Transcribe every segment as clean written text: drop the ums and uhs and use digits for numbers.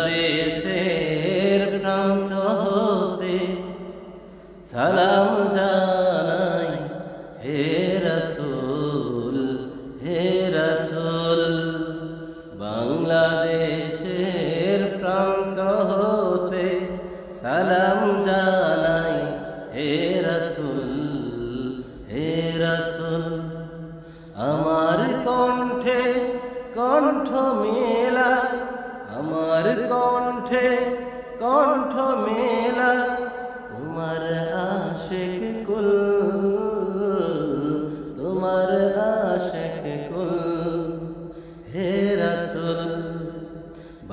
বাংলাদেশের প্রান্ত হতে সালাম জানাই হে রাসূল, হে রাসূল। বাংলাদেশের প্রান্ত হতে সালাম জানাই হে রাসূল, হে রাসূল। আমার কণ্ঠে কণ্ঠ মেলায়, আমার কণ্ঠে কণ্ঠ মেলায় তোমার আশিক কুল, তোমার আশিক কুল। হে রাসূল,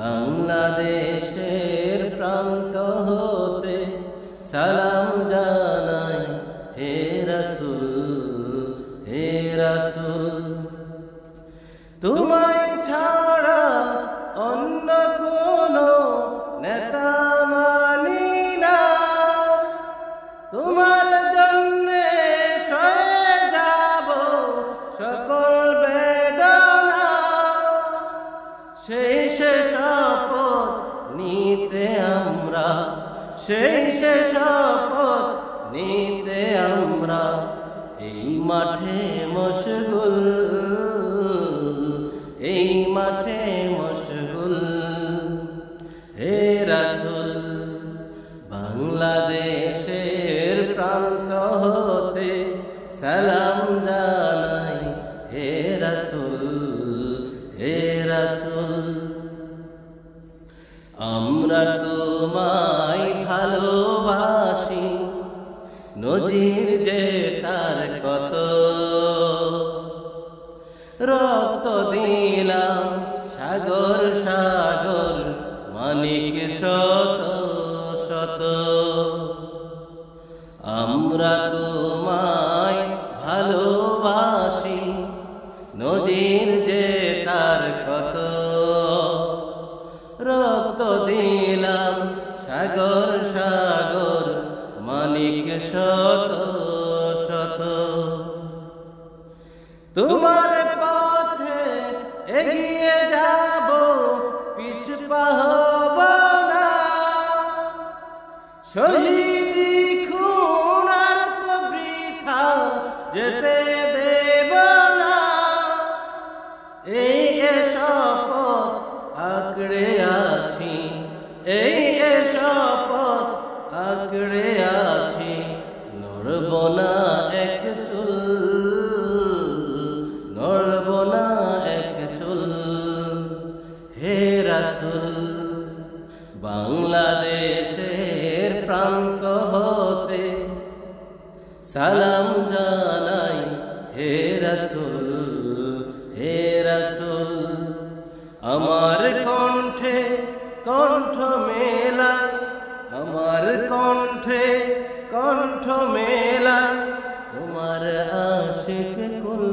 বাংলাদেশের প্রান্ত হতে সালাম জানাই হে রাসূল, হে রাসূল। তোমায় ছাড়া অন্য কোনো নেতা মানি না, তোমার জন্যে সয়ে যাব সকল বেদনা। সেই শপথ নিতে আমরা, সেই শপথ নিতে আমরা এই মাঠে মশগুল, এই মাঠে মশগুল। হে রাসূল, বাংলাদেশের প্রান্ত হতে সালাম জানাই হে রাসূল, হে রাসূল। আমরা তোমায় ভালোবাসি, নজির যে তার কত। রক্ত দিলাম সাগর সাগর, মানিক শত শত। আমরা তোমায় ভালোবাসি, নদীর যে তার কত। রক্ত দিলাম সাগর সাগর, মানিক শত শত। তোমার পথে এগিয়ে যাব, পিছু পা হব না। শহীদি খুন আর তো বৃথা যেতে দেব না। এই শপথ আঁকড়ে আছি, এই শপথ আঁকড়ে আছি। নড়ব না এক চুল, নড়ব না এক চুল। হে রাসূল, বাংলাদেশের প্রান্ত হতে সালাম জানাই হে রাসূল, হে রাসূল। আমার কণ্ঠে কণ্ঠ মেলায়, আমার কণ্ঠে কণ্ঠ মেলায় তোমার আশিক কুল।